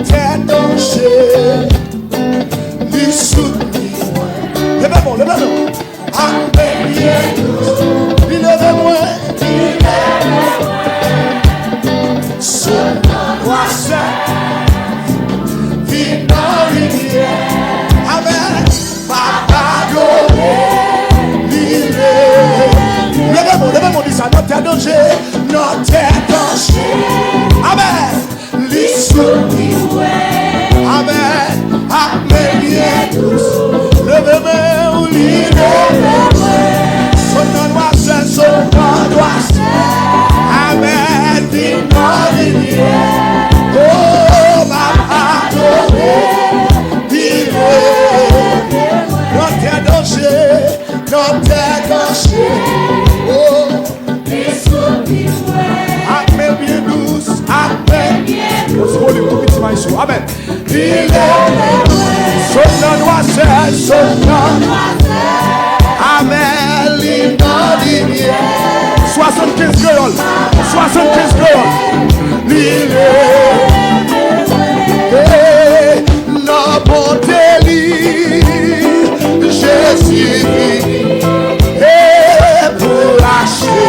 tête dangers, lui soutenir. Levez-moi, levez-moi. Il levez-moi. Ce nom doit se vivre dans l'hiver. Amen. Papa donné, levez-moi, levez-moi, dis ça. Notre danger, notre danger. Amen. L'issue. Amen. Amen. Levez-moi, levez-moi. Son nom doit se, son nom doit se. Amen. Vivre dans l'hiver. Oh, Papa donné. Notre danger, oh, amen bien douce, amen. Amen. Il est son nom doit ser, son nom. Amen. L'immobilier. 75 créoles, 75 créoles. Nos bontés, Jésus et pour lâcher.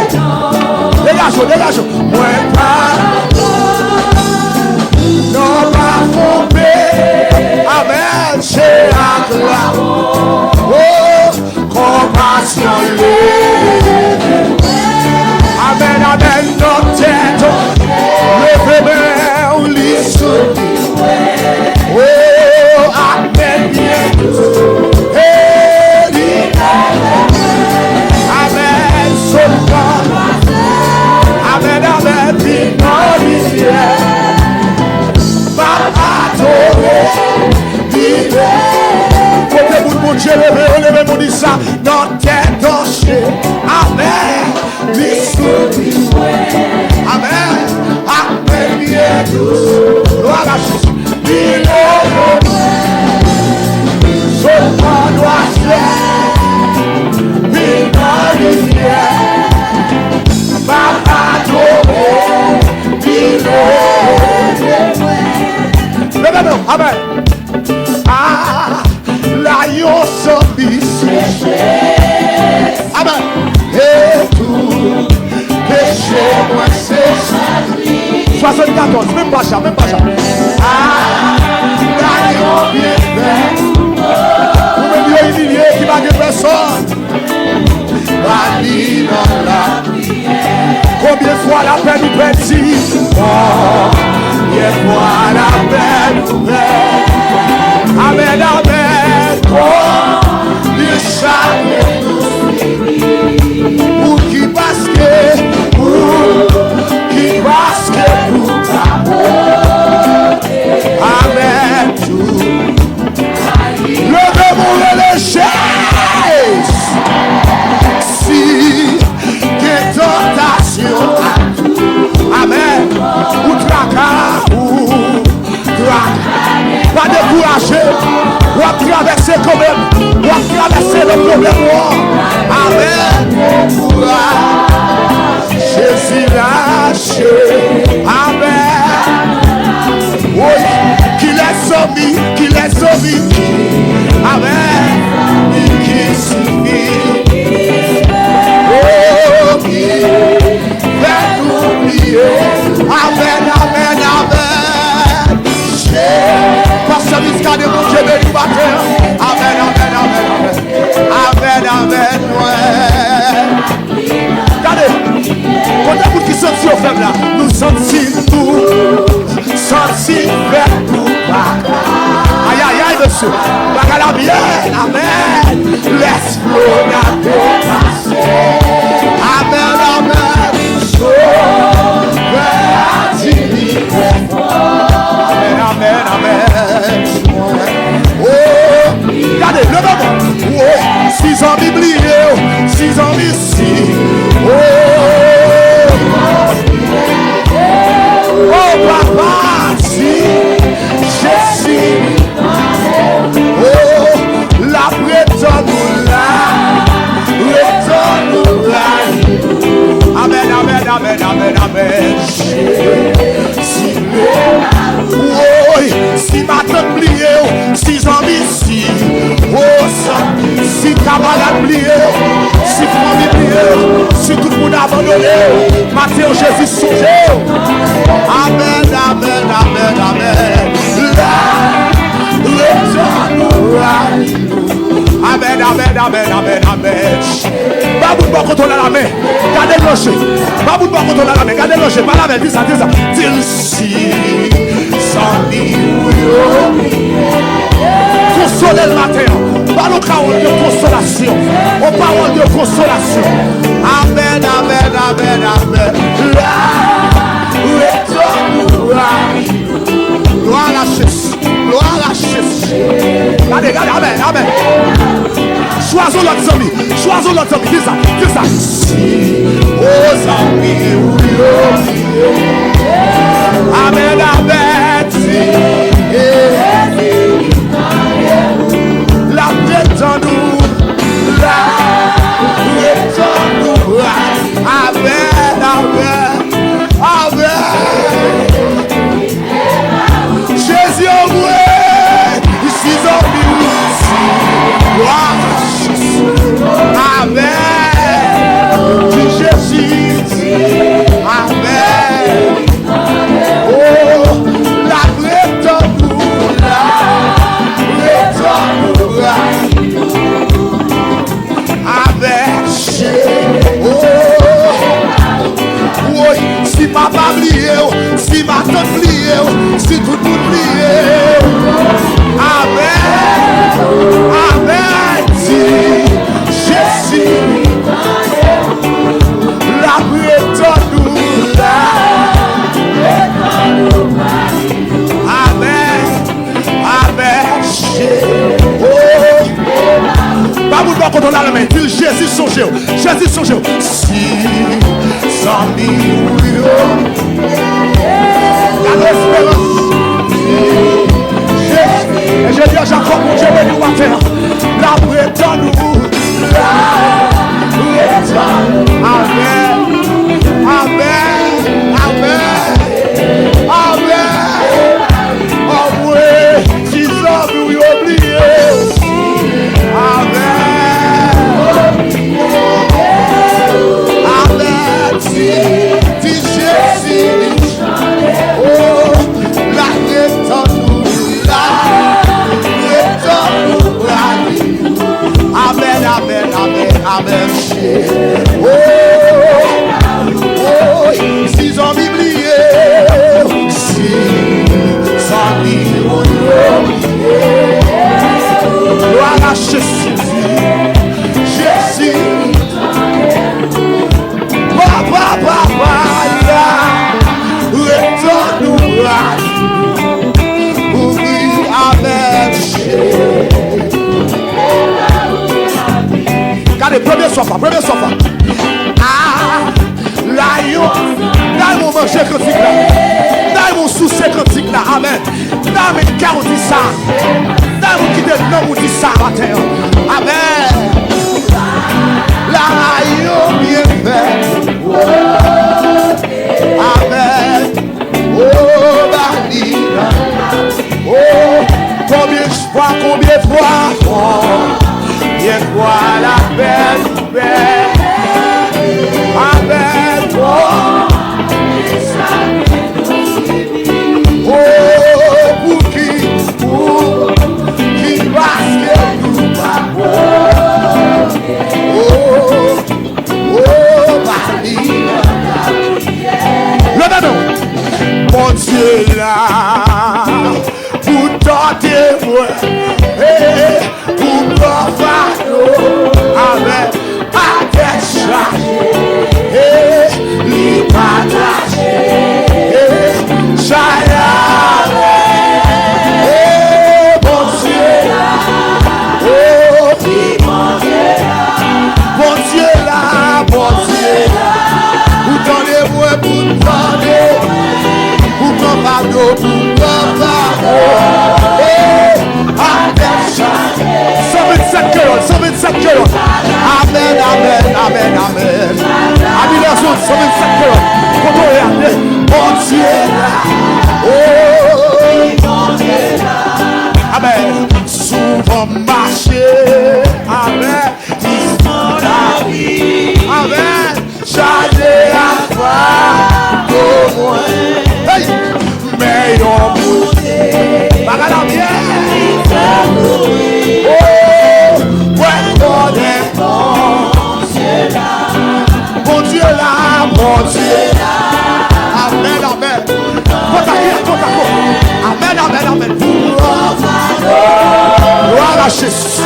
Dégage, moi pas. Non pas tomber. Amen, j'ai acclamé. Oh, compassion. Amen, amen, notre tête. Levez-moi, l'issue. Oh, amen, bien. Amen, son nom. Amen, amen, victorieux. Papa, adoré, vivez. Côté bout de mon Dieu, levez-moi, dit ça. Notre tête danger. Amen, l'issue. Amen, amen, bien douce. Gloire à Jésus. Son nom doit se vivre dans l'hiver. Papa adoré, vivez. Amen. Ah, la yon s'obisse. Amen. Et tout péché, moi c'est ça. 74, même pas ça, même pas ça. Ah, la yon bien fait. Vous me dites humilié qui va de personne. La vie dans la prière. Combien de fois la peine nous perdit? Combien de fois la peine nous perdit? Amen, amen. Combien de chaque nous suivit? Pour qui parce que, pour amen, tout. Levez-vous les chaises. Si des tentations, amen, ou tracas, pas décourager, ou à traverser quand même, ou à traverser le problème. Amen, Jésus lâché, amen. Oui, qu'il est sauvé, amen, qui suffit. Oh, qui fait oublier, amen, amen, amen. Pasteur Miska de mon Dieu béni matin, amen, amen, amen, amen, amen, ouais. Regardez, quand on qui sentit au faible là, nous sentons tout, sentis vers tout. Aïe, aïe, aïe, monsieur. Bagala bien, amen. Laisse-moi dépasser. Amen, amen. Amen, amen, amen. Oh, regardez, le moment. Oh, 6 ans biblié, 6 ans ici. Oh, papa, si Jésus, oh, la prétendue là. Si tout le monde a abandonné, Matthieu Jésus sauvé. Amen, amen, amen, amen. Amen, amen, amen, amen, amen. Babou de bon quand on a la main, gardez le rocher. Babou de bon quand on a la main, gardez le rocher. Pas la main, dis ça, dis ça. Dis si, sans consoler le matin. Pas le parole de consolation. Aux paroles de consolation. Amen, amen, amen, amen. Gloire à la chaise. Gloire à la chaise. Regardez, regardez, amen, amen. Choisons l'autre ami. Choisons l'autre ami. Dis ça, dis ça. Si aux amis amen, amen. La prétendue, la prétendue. Amen, amen, amen. Jésus au vrai, ici en lui, gloire, amen. Jésus, amen. Oh, la prétendue, la prétendue, amen. Oui, si ma pas oublié, si ma tante oublié, si tout le monde oublié. Amen. Amen. Si Jésus, la prétendue, amen. Amen. Oh. Pas vous voir quand on a la main. Dis Jésus songe. Jésus songe. Si sans lui, la espérance. Et je dis à Jacob, mon Dieu, béni va faire. La prétendue. Amen. Amen. Amen. Amen. Oh oui, si ça nous oublier. Amen. Amen. Dis Jésus. Oh, la prétendue. Amen, amen, amen, amen. Oh, oh, si j'en oublié, si sans oublié, gloire à Jésus, Jésus, papa, papa, là, retourne-nous, oui, amen. Regardez, premier sofa. Ah, là, dans mon manger critique là, dans mon souci critique là, amen. Dans mes carottes dit ça, dans mon qui donne non, dit ça à terre, amen. Là, bien fait, amen. Oh, Balina, oh, combien de fois, bien quoi la belle, amen. Oh, pour qui passe que nous pas. Oh, Maria. Le même, mon Dieu là, pour tenter moi. Pour avec à tête chargée, les partagés, bon Dieu, bon Dieu là, vous donnez-moi pour demander, pour qu'on pardon, pour qu'on pardon, à tête chargée. 127 kilos. Amen, amen, amen, amen. Amen, les autres, 127 kilos. Comment regarder? Mon Dieu là. Oh, amen. Souvent marché. Amen. Amen. justice.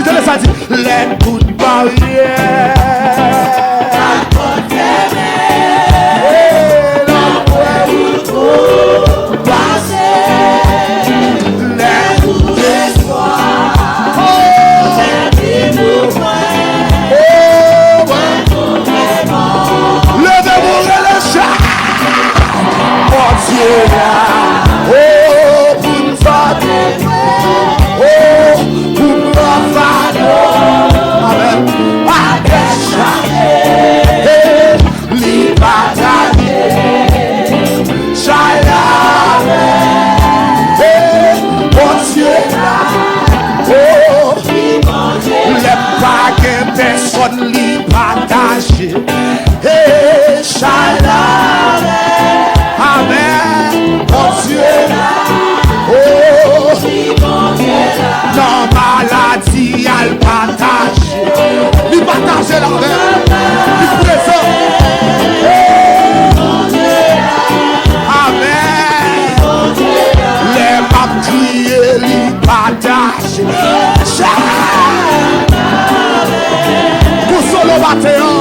Tenez ça dit, les coups de barrière. Personne li partage. Hey, Shalom. Amen. Mon Dieu. Oh, non, maladie, elle partage. Li partage la même. Li présent. Amen. Les papes criés, li partage. Solo batteur.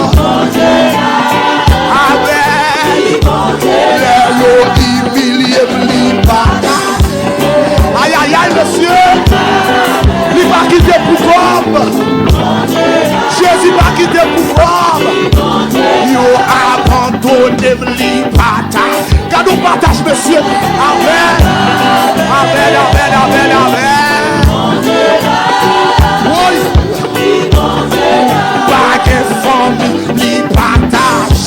Amen. Les humiliés, li partage. Aïe aïe aïe monsieur. Li pas quitté pour comme. Jésus pas quitté pour comme. Yo abandonné, li partage. Quand nous partage monsieur. Amen. Amen, amen, amen, amen. Oui. Li partage.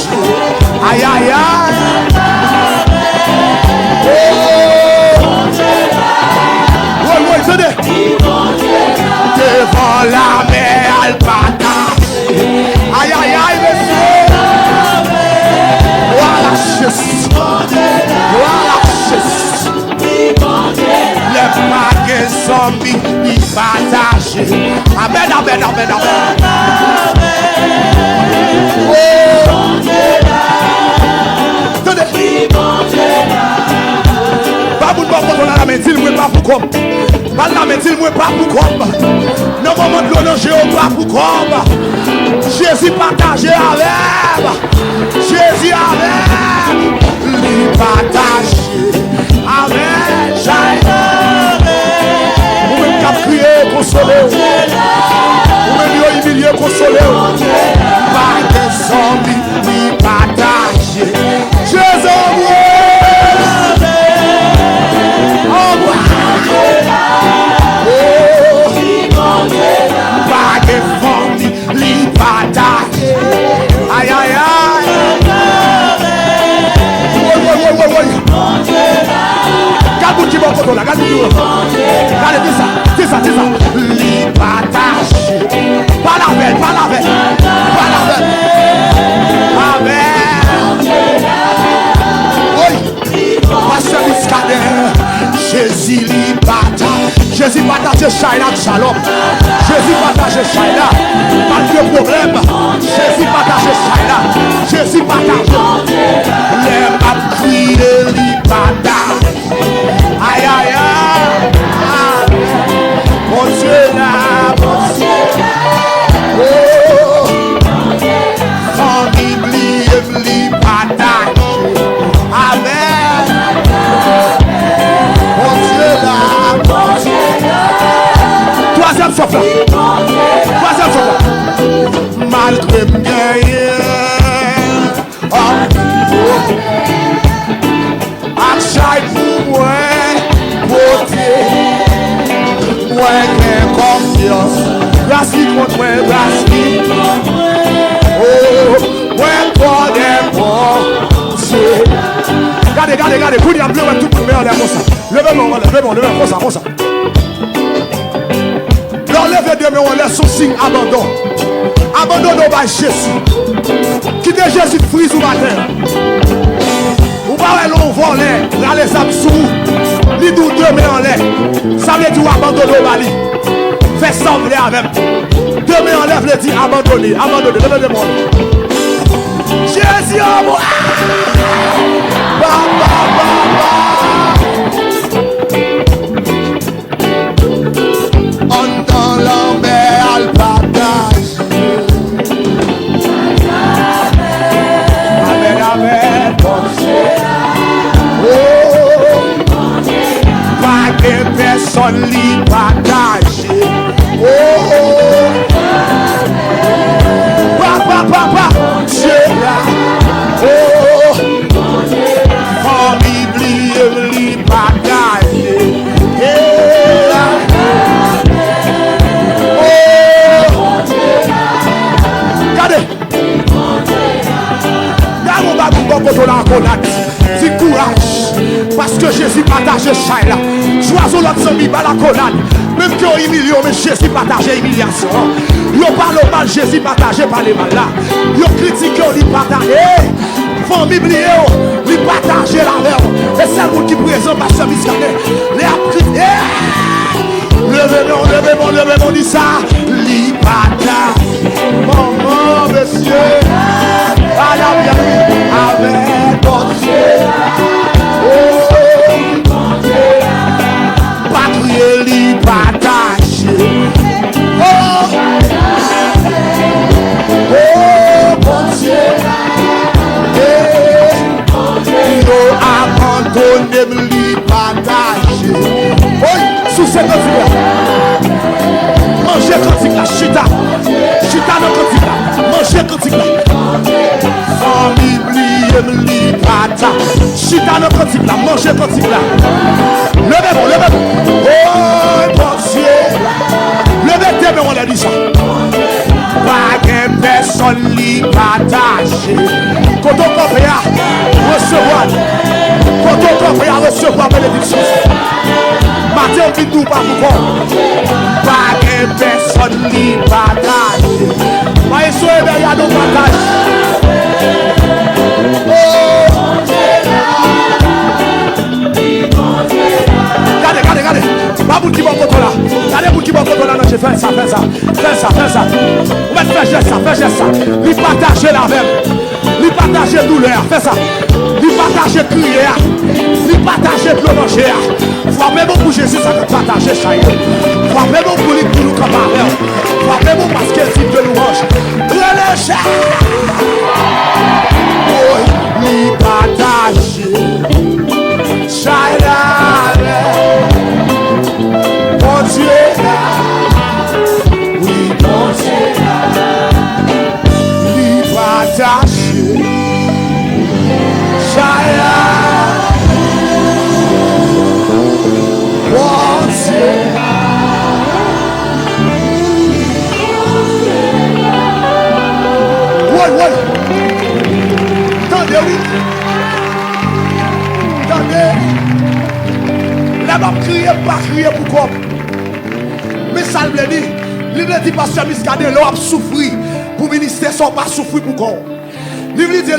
Aïe aïe aïe. Oui, tenez. Devant la mer, elle partage. Aïe aïe aïe, monsieur. Voilà juste. Voilà juste. Les paquets zombies, li partage. Amen, amen, amen, amen. La médecine, moi pas pour comme. Pas la médecine, moi pas pour comme. Non, moment de l'honorer, pas pour comme. Jésus partagé avec. Jésus avec. Lui partagé avec. Vous même qu'à prier, consoler. Vous même humilier, consoler. Pas de zombies, lui partagé. Jésus, aïe aïe aïe. Regarde qui va au là, regarde qui va. Regardez ça. Li partage. Pas la belle. Amen. Oui. Pasteur Biscadet. Jésus li partage. Jésus partage China Shalom. Jésus partage China. Pas de problème. Jésus partage China. Jésus partage. Les papes crient li partage. Aïe aïe aïe. Mon Dieu là. Oh. Famille li partage. Amen. Mon Dieu là. Troisième souffle. Malgré m'gagner. Achai pour moi. Beauté. Moi qui confiance. Grâce contre moi. Oh. Moi pour des bons. Regardez. Vous dites bleu, tout le monde est comme ça. Levez-moi, comme ça. Levez de moi, on laisse son signe abandon. Abandonnez par Jésus. Quittez Jésus de frise ou matin. Ou pas l'on volait, là les absous. Li d'où deux mains en l'air. Ça veut dire abandonner au Mali. Fais sembler avec. Demain, enlève le dit abandonné. Abandonné. Levez les mains. Jésus, oh moi. On dans la mer, al partage. Amen, amen. Oh, pas de personne li partage. Oh, papa, Dieu là. Oh, famille li partage. Dis courage, parce que Jésus partage ça là. Choisis l'autre ami par la colonne. Même que vous humiliez, mais Jésus partage l'humiliation. Vous parlez mal, Jésus partage par les mal là. Vous critiquez, vous partagez. Famille oubliée, vous partagez la même. Et c'est vous qui présente par ce missionnaire. Les critiqués. Levez-moi, dit ça. Li partage. Maman, monsieur. À la bienvenue avec mon Dieu. Oh, mon Dieu. Patrie li partage. Oh, mon Dieu. Yo abandonné li partage. Oui, sous cette cantique. Mangez cantique là, chita. Chita dans cantique là. Mangez cantique là. Famille li partage. Chita dans cantique là. Mangez cantique là. Levez-vous. Oh, mon Dieu. Levez-vous, mais on a dit ça. Pas de personne li partage. Quand on comprend à recevoir. Quand on comprend à recevoir bénédiction. Matin, on dit tout pas pour pas de personne li partage. Voyez ce que y a nos partages. Regardez. Pas vous qui m'en photo là. Regardez vous qui m'en photo là. Je fais ça. On va faire ça. Lui partager la même. Lui partager douleur. Fais ça. Lui partager prière. Lui partager plongeer. Frappez-vous pour Jésus, ça peut partager ça. Frappez-vous pour lui, pour nous comme un. Frappez-vous parce qu'il dit de louange. Relâchez. Oh, lui partager. Mon Dieu là, oui mon Dieu là, lui partager, Chaya, mon Dieu là, ouais, attendez oui, la m'a crié, pas crié pourquoi. Mais ça le dit, il dit pasteur Miskadé, l'on a souffert pour ministère sans pas souffrir pour quoi. Il dit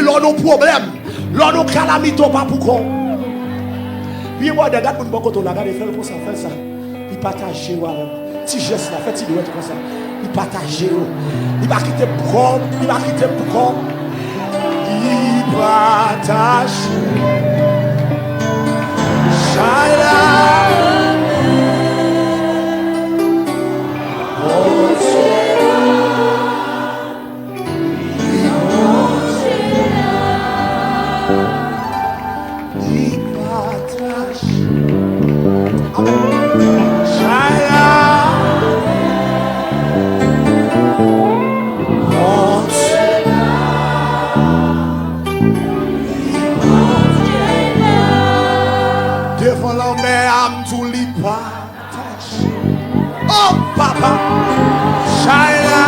l'on a problème, l'on a calamité pas pour quoi. Puis moi, regarde mon bon côté, regarde, il fait comme ça, fait ça. Il partage, petit geste là, fait il doit être comme ça. Il partage, il va quitter pour il va quitter pour il partage. Oh, Papa, China.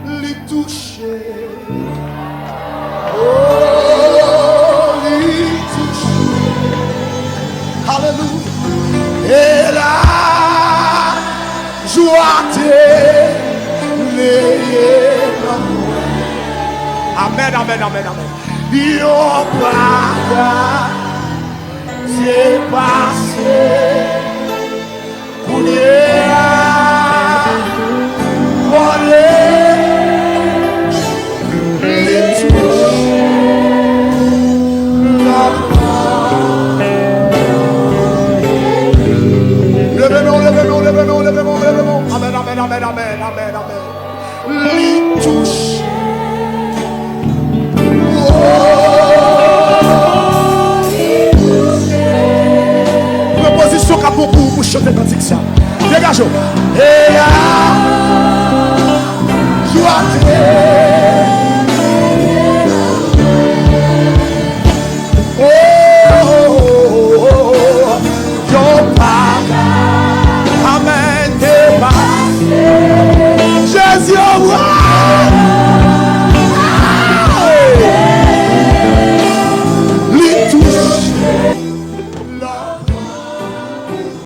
Les toucher. Oh, les toucher. Alléluia. Et la joie Amen, amen, amen, amen. Yo pas c'est passé. Levez-nous. Amen, amen, amen, amen, amen, amen. Lui touche. Proposition qu'a beaucoup pour chanter dans ça. Dégagez. Et là, joie.